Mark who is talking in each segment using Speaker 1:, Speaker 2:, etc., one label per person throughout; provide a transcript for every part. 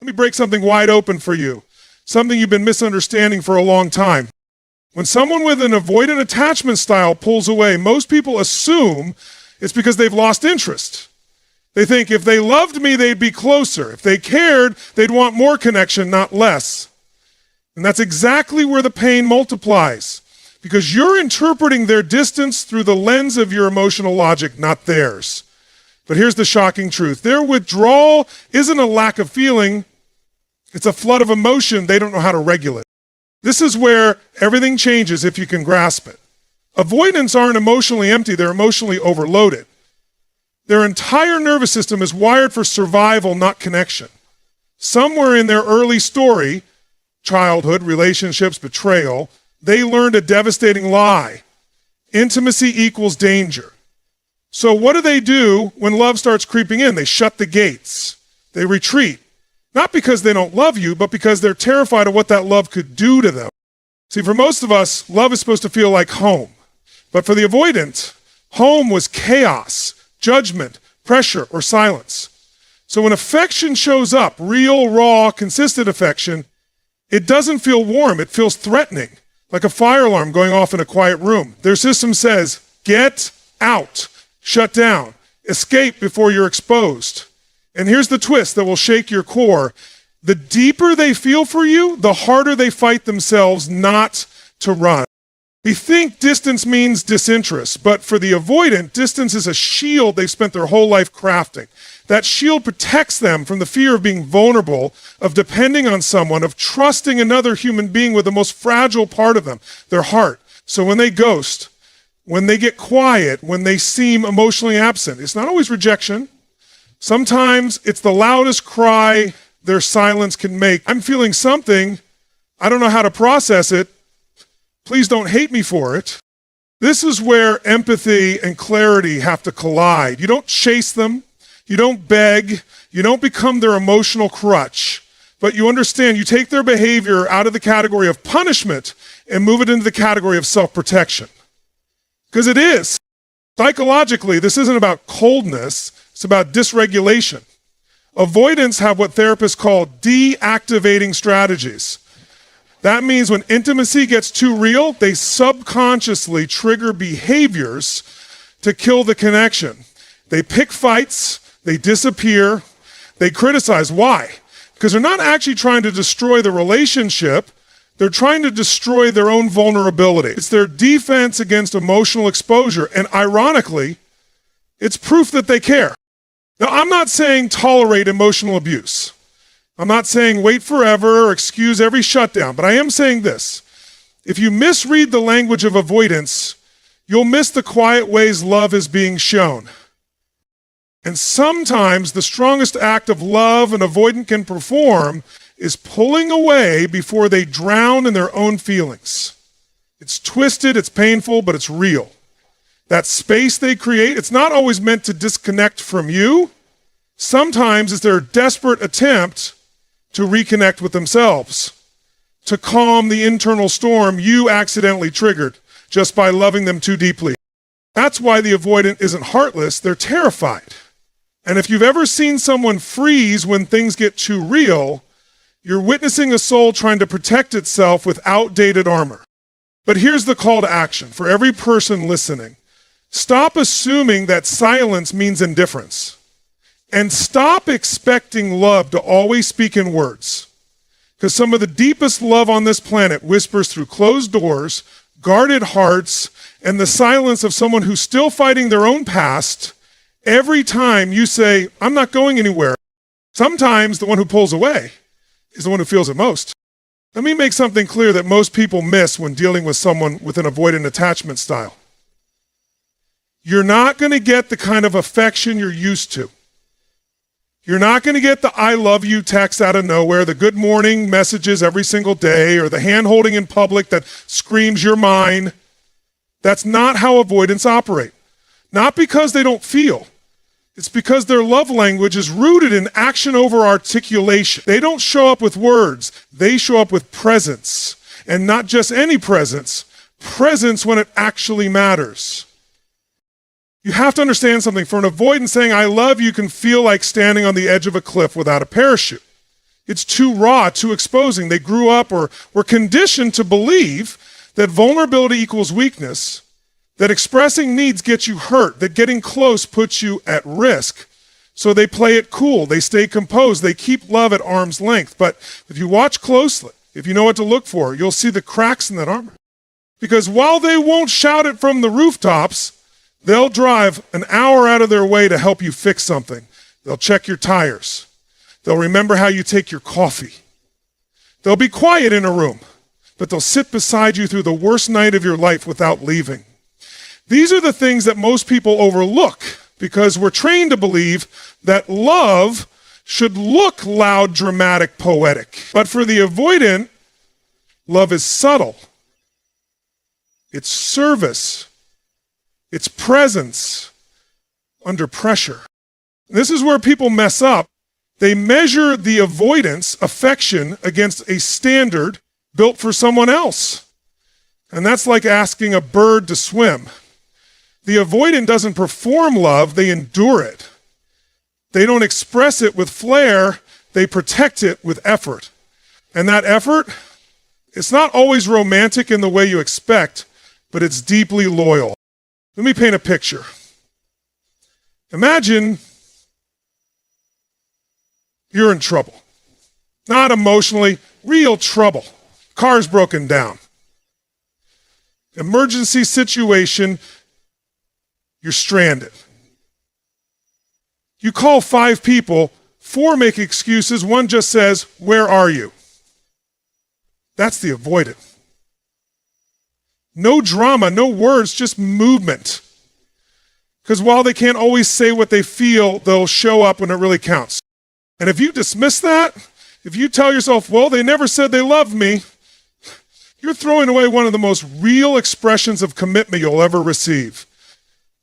Speaker 1: Let me break something wide open for you, something you've been misunderstanding for a long time. When someone with an avoidant attachment style pulls away, most people assume it's because they've lost interest. They think if they loved me, they'd be closer. If they cared, they'd want more connection, not less. And that's exactly where the pain multiplies, because you're interpreting their distance through the lens of your emotional logic, not theirs. But here's the shocking truth. Their withdrawal isn't a lack of feeling. It's a flood of emotion they don't know how to regulate. This is where everything changes if you can grasp it. Avoidants aren't emotionally empty, they're emotionally overloaded. Their entire nervous system is wired for survival, not connection. Somewhere in their early story, childhood, relationships, betrayal, they learned a devastating lie. Intimacy equals danger. So what do when love starts creeping in? They shut the gates. They retreat. Not because they don't love you, but because they're terrified of what that love could do to them. See, for most of us, love is supposed to feel like home. But for the avoidant, home was chaos, judgment, pressure, or silence. So when affection shows up, real, raw, consistent affection, it doesn't feel warm, it feels threatening, like a fire alarm going off in a quiet room. Their system says, get out, shut down, escape before you're exposed. And here's the twist that will shake your core. The deeper they feel for you, the harder they fight themselves not to run. We think distance means disinterest, but for the avoidant, distance is a shield they've spent their whole life crafting. That shield protects them from the fear of being vulnerable, of depending on someone, of trusting another human being with the most fragile part of them, their heart. So when they ghost, when they get quiet, when they seem emotionally absent, it's not always rejection. Sometimes it's the loudest cry their silence can make. I'm feeling something. I don't know how to process it. Please don't hate me for it. This is where empathy and clarity have to collide. You don't chase them. You don't beg. You don't become their emotional crutch. But you understand, you take their behavior out of the category of punishment and move it into the category of self-protection. Because it is. Psychologically, this isn't about coldness. It's about dysregulation. Avoidants have what therapists call deactivating strategies. That means when intimacy gets too real, they subconsciously trigger behaviors to kill the connection. They pick fights, they disappear, they criticize. Why? Because they're not actually trying to destroy the relationship, they're trying to destroy their own vulnerability. It's their defense against emotional exposure, and ironically, it's proof that they care. Now, I'm not saying tolerate emotional abuse. I'm not saying wait forever or excuse every shutdown, but I am saying this. If you misread the language of avoidance, you'll miss the quiet ways love is being shown. And sometimes the strongest act of love an avoidant can perform is pulling away before they drown in their own feelings. It's twisted, it's painful, but it's real. That space they create, it's not always meant to disconnect from you. Sometimes it's their desperate attempt to reconnect with themselves, to calm the internal storm you accidentally triggered just by loving them too deeply. That's why the avoidant isn't heartless, they're terrified. And if you've ever seen someone freeze when things get too real, you're witnessing a soul trying to protect itself with outdated armor. But here's the call to action for every person listening. Stop assuming that silence means indifference. And stop expecting love to always speak in words. Because some of the deepest love on this planet whispers through closed doors, guarded hearts, and the silence of someone who's still fighting their own past every time you say, I'm not going anywhere. Sometimes the one who pulls away is the one who feels it most. Let me make something clear that most people miss when dealing with someone with an avoidant attachment style. You're not going to get the kind of affection you're used to. You're not going to get the I love you text out of nowhere, the good morning messages every single day, or the hand holding in public that screams you're mine. That's not how avoidants operate. Not because they don't feel. It's because their love language is rooted in action over articulation. They don't show up with words. They show up with presence. And not just any presence, presence when it actually matters. You have to understand something. For an avoidant, saying I love you can feel like standing on the edge of a cliff without a parachute. It's too raw, too exposing. They grew up or were conditioned to believe that vulnerability equals weakness, that expressing needs gets you hurt, that getting close puts you at risk. So they play it cool. They stay composed. They keep love at arm's length. But if you watch closely, if you know what to look for, you'll see the cracks in that armor. Because while they won't shout it from the rooftops, they'll drive an hour out of their way to help you fix something. They'll check your tires. They'll remember how you take your coffee. They'll be quiet in a room, but they'll sit beside you through the worst night of your life without leaving. These are the things that most people overlook because we're trained to believe that love should look loud, dramatic, poetic. But for the avoidant, love is subtle. It's service. It's presence under pressure. This is where people mess up. They measure the avoidance, affection, against a standard built for someone else. And that's like asking a bird to swim. The avoidant doesn't perform love, they endure it. They don't express it with flair, they protect it with effort. And that effort, it's not always romantic in the way you expect, but it's deeply loyal. Let me paint a picture. Imagine you're in trouble. Not emotionally, real trouble. Car's broken down. Emergency situation, you're stranded. You call 5 people, 4 make excuses, 1 just says, "Where are you?" That's the avoidant. No drama, no words, just movement. Because while they can't always say what they feel, they'll show up when it really counts. And if you dismiss that, if you tell yourself, well, they never said they loved me, you're throwing away one of the most real expressions of commitment you'll ever receive.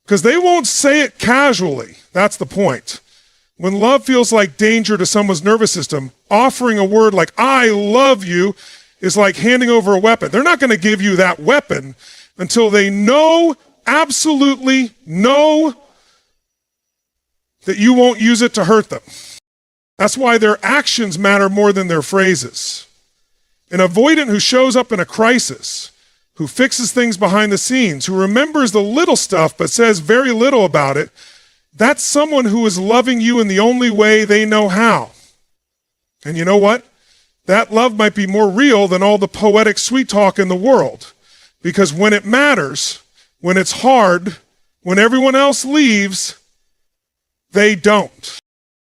Speaker 1: Because they won't say it casually. That's the point. When love feels like danger to someone's nervous system, offering a word like, "I love you," is like handing over a weapon. They're not going to give you that weapon until they know, absolutely know, that you won't use it to hurt them. That's why their actions matter more than their phrases. An avoidant who shows up in a crisis, who fixes things behind the scenes, who remembers the little stuff but says very little about it, that's someone who is loving you in the only way they know how. And you know what? That love might be more real than all the poetic sweet talk in the world. Because when it matters, when it's hard, when everyone else leaves, they don't.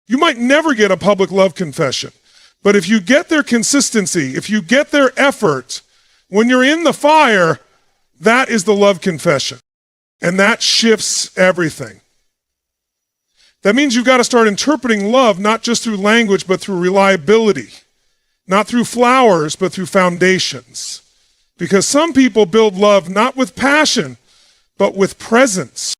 Speaker 1: You might never get a public love confession, but if you get their consistency, if you get their effort, when you're in the fire, that is the love confession. And that shifts everything. That means you've got to start interpreting love not just through language, but through reliability. Not through flowers, but through foundations. Because some people build love not with passion, but with presence.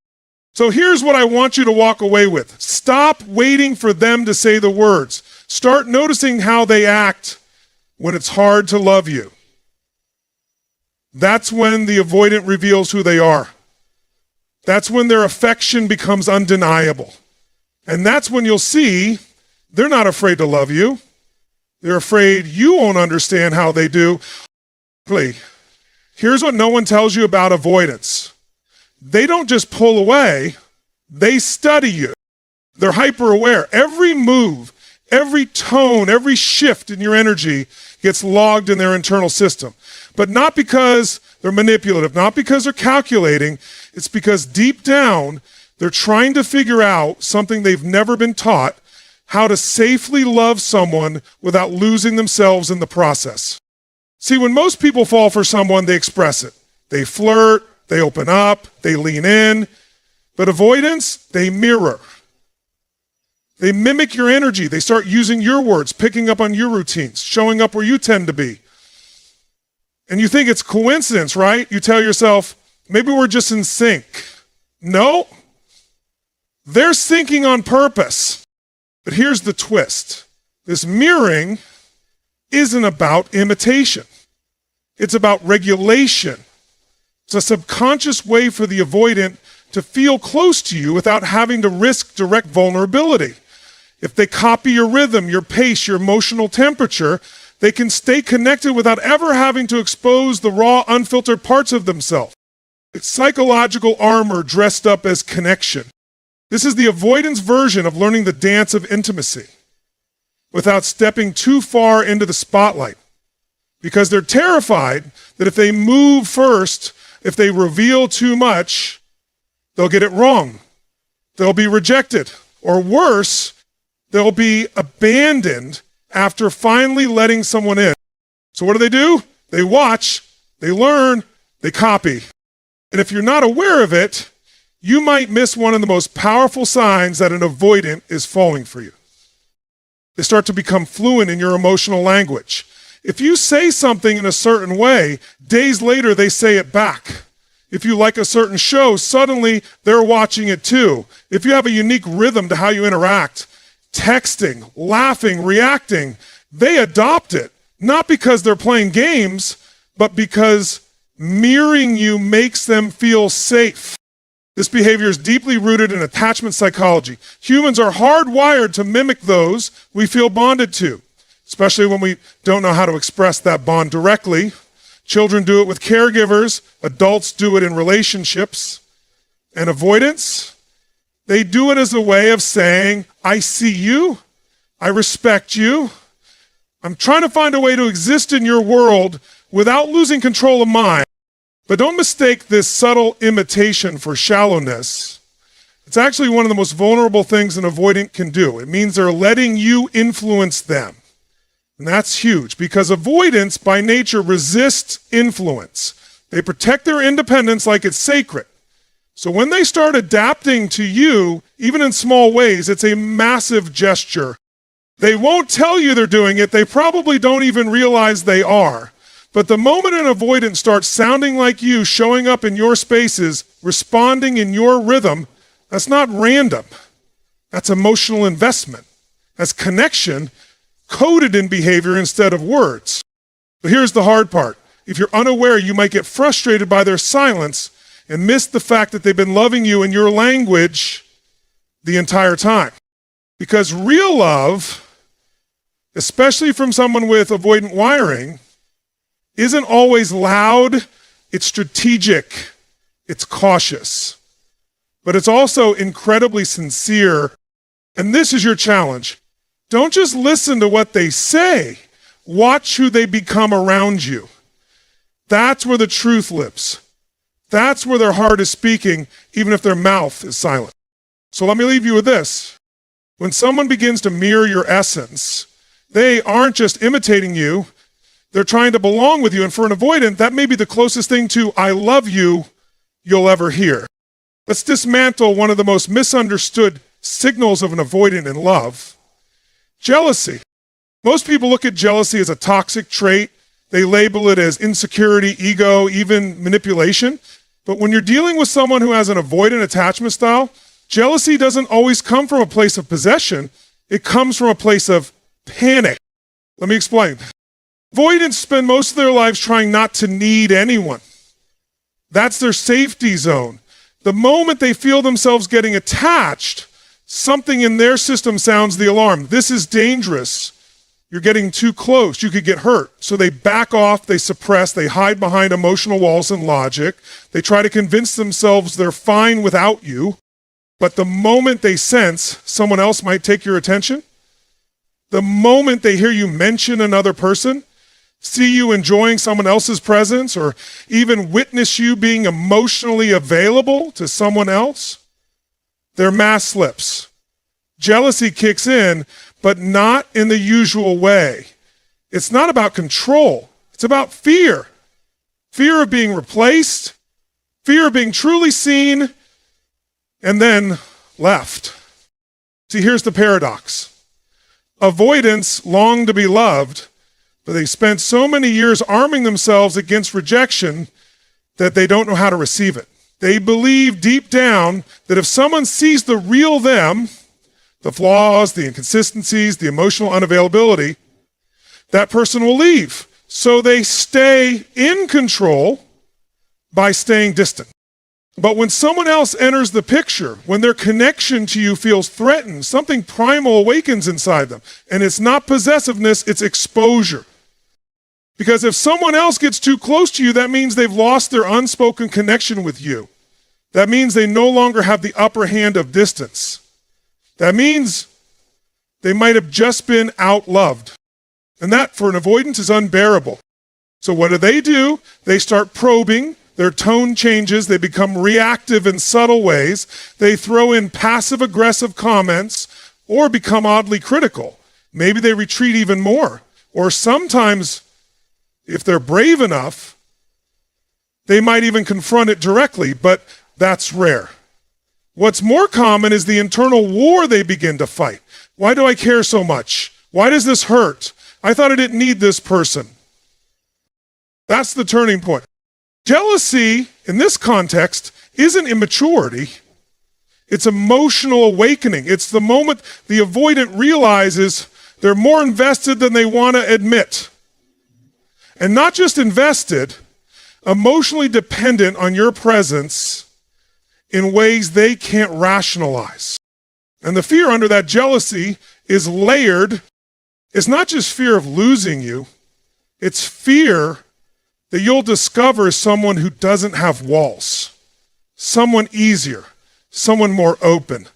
Speaker 1: So here's what I want you to walk away with. Stop waiting for them to say the words. Start noticing how they act when it's hard to love you. That's when the avoidant reveals who they are. That's when their affection becomes undeniable. And that's when you'll see they're not afraid to love you. They're afraid you won't understand how they do. Here's what no one tells you about avoidance. They don't just pull away, they study you. They're hyper aware. Every move, every tone, every shift in your energy gets logged in their internal system. But not because they're manipulative, not because they're calculating. It's because deep down, they're trying to figure out something they've never been taught, how to safely love someone without losing themselves in the process. See, when most people fall for someone, they express it. They flirt, they open up, they lean in. But avoidance, they mirror. They mimic your energy. They start using your words, picking up on your routines, showing up where you tend to be. And you think it's coincidence, right? You tell yourself, maybe we're just in sync. No, they're syncing on purpose. But here's the twist. This mirroring isn't about imitation. It's about regulation. It's a subconscious way for the avoidant to feel close to you without having to risk direct vulnerability. If they copy your rhythm, your pace, your emotional temperature, they can stay connected without ever having to expose the raw, unfiltered parts of themselves. It's psychological armor dressed up as connection. This is the avoidance version of learning the dance of intimacy without stepping too far into the spotlight, because they're terrified that if they move first, if they reveal too much, they'll get it wrong. They'll be rejected, or worse, they'll be abandoned after finally letting someone in. So what do? They watch, they learn, they copy. And if you're not aware of it, you might miss one of the most powerful signs that an avoidant is falling for you. They start to become fluent in your emotional language. If you say something in a certain way, days later they say it back. If you like a certain show, suddenly they're watching it too. If you have a unique rhythm to how you interact, texting, laughing, reacting, they adopt it. Not because they're playing games, but because mirroring you makes them feel safe. This behavior is deeply rooted in attachment psychology. Humans are hardwired to mimic those we feel bonded to, especially when we don't know how to express that bond directly. Children do it with caregivers. Adults do it in relationships. And avoidance, they do it as a way of saying, I see you, I respect you, I'm trying to find a way to exist in your world without losing control of mine. But don't mistake this subtle imitation for shallowness. It's actually one of the most vulnerable things an avoidant can do. It means they're letting you influence them. And that's huge, because avoidants by nature resist influence. They protect their independence like it's sacred. So when they start adapting to you, even in small ways, it's a massive gesture. They won't tell you they're doing it. They probably don't even realize they are. But the moment an avoidant starts sounding like you, showing up in your spaces, responding in your rhythm, that's not random. That's emotional investment. That's connection coded in behavior instead of words. But here's the hard part. If you're unaware, you might get frustrated by their silence and miss the fact that they've been loving you in your language the entire time. Because real love, especially from someone with avoidant wiring, isn't always loud, it's strategic, it's cautious. But it's also incredibly sincere. And this is your challenge. Don't just listen to what they say. Watch who they become around you. That's where the truth lives. That's where their heart is speaking, even if their mouth is silent. So let me leave you with this. When someone begins to mirror your essence, they aren't just imitating you, they're trying to belong with you. And for an avoidant, that may be the closest thing to I love you you'll ever hear. Let's dismantle one of the most misunderstood signals of an avoidant in love. Jealousy. Most people look at jealousy as a toxic trait. They label it as insecurity, ego, even manipulation. But when you're dealing with someone who has an avoidant attachment style, jealousy doesn't always come from a place of possession. It comes from a place of panic. Let me explain. Avoidants spend most of their lives trying not to need anyone. That's their safety zone. The moment they feel themselves getting attached, something in their system sounds the alarm. This is dangerous. You're getting too close. You could get hurt. So they back off, they suppress, they hide behind emotional walls and logic. They try to convince themselves they're fine without you. But the moment they sense someone else might take your attention, the moment they hear you mention another person, see you enjoying someone else's presence, or even witness you being emotionally available to someone else, their mask slips. Jealousy kicks in, but not in the usual way. It's not about control. It's about fear. Fear of being replaced, fear of being truly seen, and then left. See, here's the paradox. Avoidants long to be loved, but they spent so many years arming themselves against rejection that they don't know how to receive it. They believe deep down that if someone sees the real them, the flaws, the inconsistencies, the emotional unavailability, that person will leave. So they stay in control by staying distant. But when someone else enters the picture, when their connection to you feels threatened, something primal awakens inside them. And it's not possessiveness, it's exposure. Because if someone else gets too close to you, that means they've lost their unspoken connection with you. That means they no longer have the upper hand of distance. That means they might have just been outloved. And that, for an avoidant, is unbearable. So what do? They start probing. Their tone changes. They become reactive in subtle ways. They throw in passive-aggressive comments or become oddly critical. Maybe they retreat even more. Or sometimes, if they're brave enough, they might even confront it directly, but that's rare. What's more common is the internal war they begin to fight. Why do I care so much? Why does this hurt? I thought I didn't need this person. That's the turning point. Jealousy, in this context, isn't immaturity. It's emotional awakening. It's the moment the avoidant realizes they're more invested than they want to admit. And not just invested, emotionally dependent on your presence in ways they can't rationalize. And the fear under that jealousy is layered. It's not just fear of losing you. It's fear that you'll discover someone who doesn't have walls, someone easier, someone more open,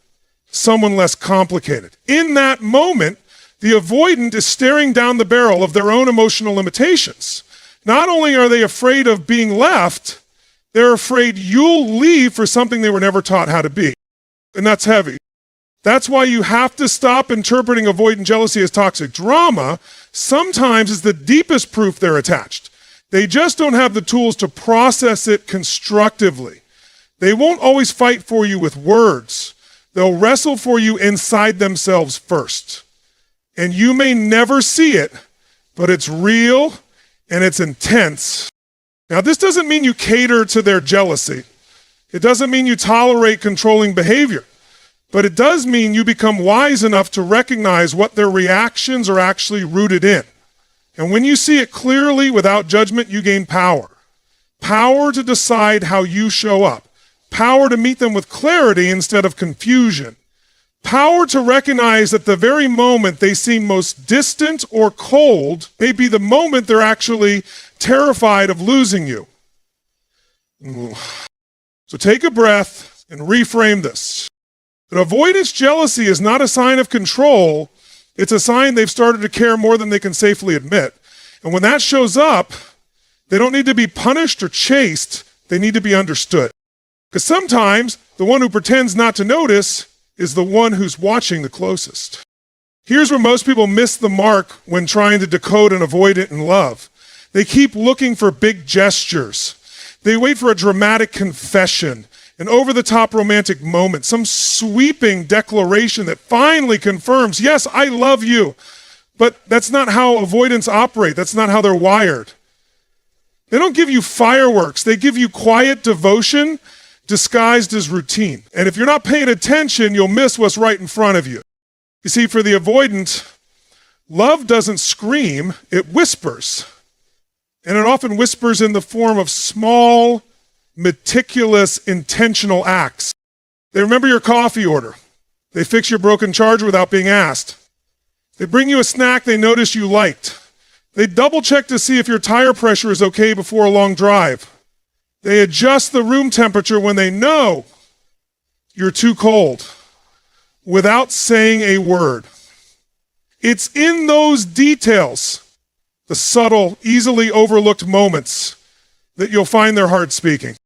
Speaker 1: someone less complicated. In that moment, the avoidant is staring down the barrel of their own emotional limitations. Not only are they afraid of being left, they're afraid you'll leave for something they were never taught how to be. And that's heavy. That's why you have to stop interpreting avoidant jealousy as toxic drama. Sometimes it's the deepest proof they're attached. They just don't have the tools to process it constructively. They won't always fight for you with words. They'll wrestle for you inside themselves first. And you may never see it, but it's real and it's intense. Now, this doesn't mean you cater to their jealousy. It doesn't mean you tolerate controlling behavior. But it does mean you become wise enough to recognize what their reactions are actually rooted in. And when you see it clearly without judgment, you gain power. Power to decide how you show up. Power to meet them with clarity instead of confusion. Power to recognize that the very moment they seem most distant or cold may be the moment they're actually terrified of losing you. So take a breath and reframe this. That avoidance jealousy is not a sign of control. It's a sign they've started to care more than they can safely admit. And when that shows up, they don't need to be punished or chased. They need to be understood. Because sometimes the one who pretends not to notice is the one who's watching the closest. Here's where most people miss the mark when trying to decode an avoidant in love. They keep looking for big gestures. They wait for a dramatic confession, an over-the-top romantic moment, some sweeping declaration that finally confirms, yes, I love you. But that's not how avoidants operate. That's not how they're wired. They don't give you fireworks. They give you quiet devotion disguised as routine. And if you're not paying attention, you'll miss what's right in front of you. You see, for the avoidant, love doesn't scream, it whispers. And it often whispers in the form of small, meticulous, intentional acts. They remember your coffee order. They fix your broken charger without being asked. They bring you a snack they notice you liked. They double check to see if your tire pressure is okay before a long drive. They adjust the room temperature when they know you're too cold without saying a word. It's in those details, the subtle, easily overlooked moments, that you'll find their heart speaking.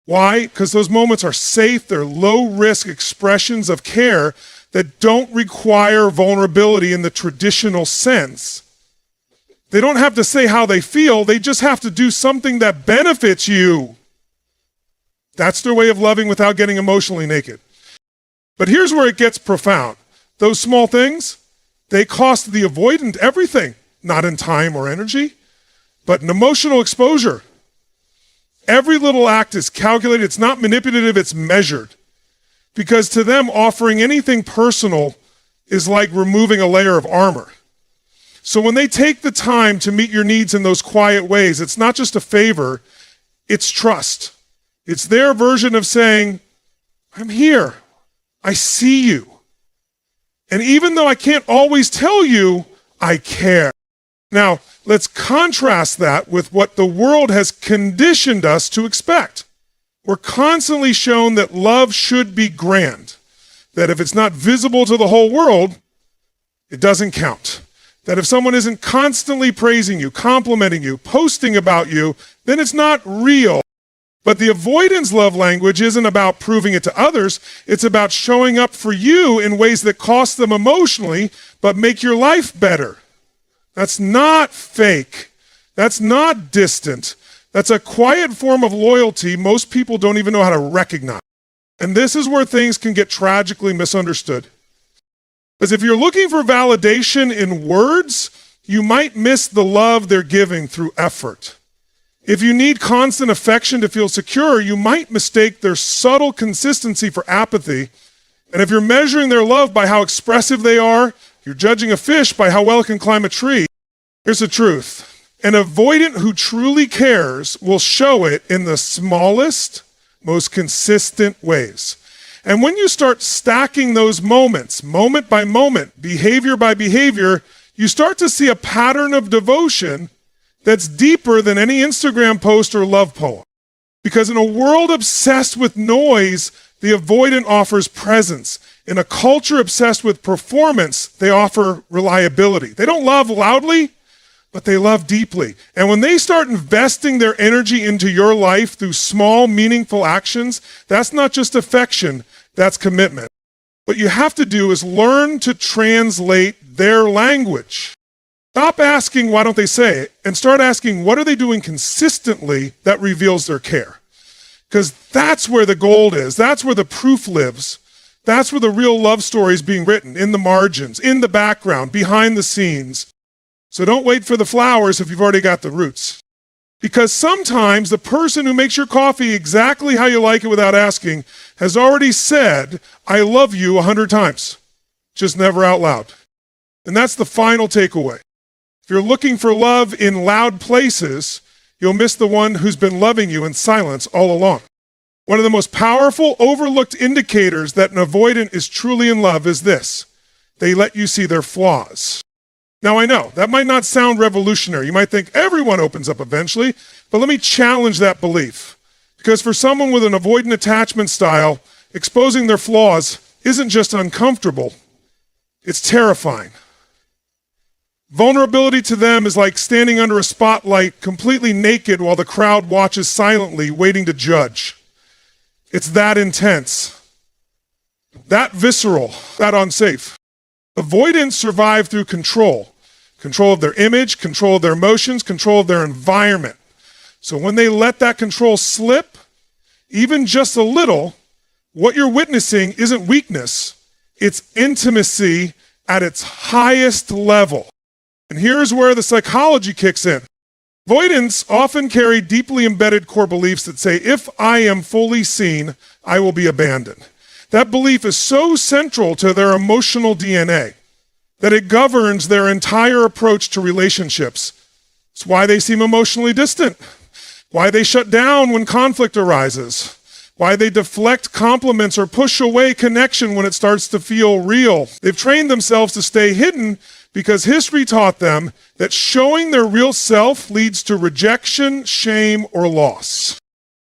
Speaker 1: Why? Because those moments are safe, they're low-risk expressions of care that don't require vulnerability in the traditional sense. They don't have to say how they feel, they just have to do something that benefits you. That's their way of loving without getting emotionally naked. But here's where it gets profound. Those small things, they cost the avoidant everything, not in time or energy, but in emotional exposure. Every little act is calculated. It's not manipulative, it's measured. Because to them, offering anything personal is like removing a layer of armor. So when they take the time to meet your needs in those quiet ways, it's not just a favor, it's trust. It's their version of saying, I'm here. I see you. And even though I can't always tell you, I care. Now, let's contrast that with what the world has conditioned us to expect. We're constantly shown that love should be grand, that if it's not visible to the whole world, it doesn't count. That if someone isn't constantly praising you, complimenting you, posting about you, then it's not real. But the avoidance love language isn't about proving it to others. It's about showing up for you in ways that cost them emotionally, but make your life better. That's not fake. That's not distant. That's a quiet form of loyalty most people don't even know how to recognize. And this is where things can get tragically misunderstood. Because if you're looking for validation in words, you might miss the love they're giving through effort. If you need constant affection to feel secure, you might mistake their subtle consistency for apathy. And if you're measuring their love by how expressive they are, you're judging a fish by how well it can climb a tree. Here's the truth. An avoidant who truly cares will show it in the smallest, most consistent ways. And when you start stacking those moments, moment by moment, behavior by behavior, you start to see a pattern of devotion that's deeper than any Instagram post or love poem. Because in a world obsessed with noise, the avoidant offers presence. In a culture obsessed with performance, they offer reliability. They don't love loudly, but they love deeply. And when they start investing their energy into your life through small, meaningful actions, that's not just affection, that's commitment. What you have to do is learn to translate their language. Stop asking, why don't they say it? And start asking, what are they doing consistently that reveals their care? Because that's where the gold is. That's where the proof lives. That's where the real love story is being written, in the margins, in the background, behind the scenes. So don't wait for the flowers if you've already got the roots. Because sometimes the person who makes your coffee exactly how you like it without asking has already said, I love you 100 times, just never out loud. And that's the final takeaway. If you're looking for love in loud places, you'll miss the one who's been loving you in silence all along. One of the most powerful, overlooked indicators that an avoidant is truly in love is this. They let you see their flaws. Now, I know that might not sound revolutionary. You might think everyone opens up eventually, but let me challenge that belief. Because for someone with an avoidant attachment style, exposing their flaws isn't just uncomfortable, it's terrifying. Vulnerability to them is like standing under a spotlight completely naked while the crowd watches silently, waiting to judge. It's that intense, that visceral, that unsafe. Avoidants survive through control. Control of their image, control of their emotions, control of their environment. So when they let that control slip, even just a little, what you're witnessing isn't weakness, it's intimacy at its highest level. And here's where the psychology kicks in. Avoidants often carry deeply embedded core beliefs that say, if I am fully seen, I will be abandoned. That belief is so central to their emotional DNA that it governs their entire approach to relationships. It's why they seem emotionally distant, why they shut down when conflict arises, why they deflect compliments or push away connection when it starts to feel real. They've trained themselves to stay hidden because history taught them that showing their real self leads to rejection, shame, or loss.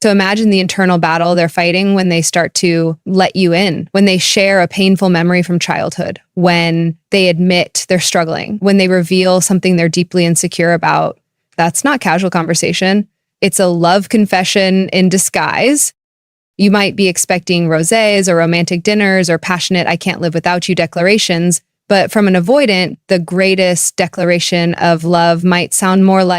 Speaker 2: So imagine the internal battle they're fighting when they start to let you in, when they share a painful memory from childhood, when they admit they're struggling, when they reveal something they're deeply insecure about. That's not casual conversation. It's a love confession in disguise. You might be expecting rosés or romantic dinners or passionate I can't live without you declarations, but from an avoidant, the greatest declaration of love might sound more like,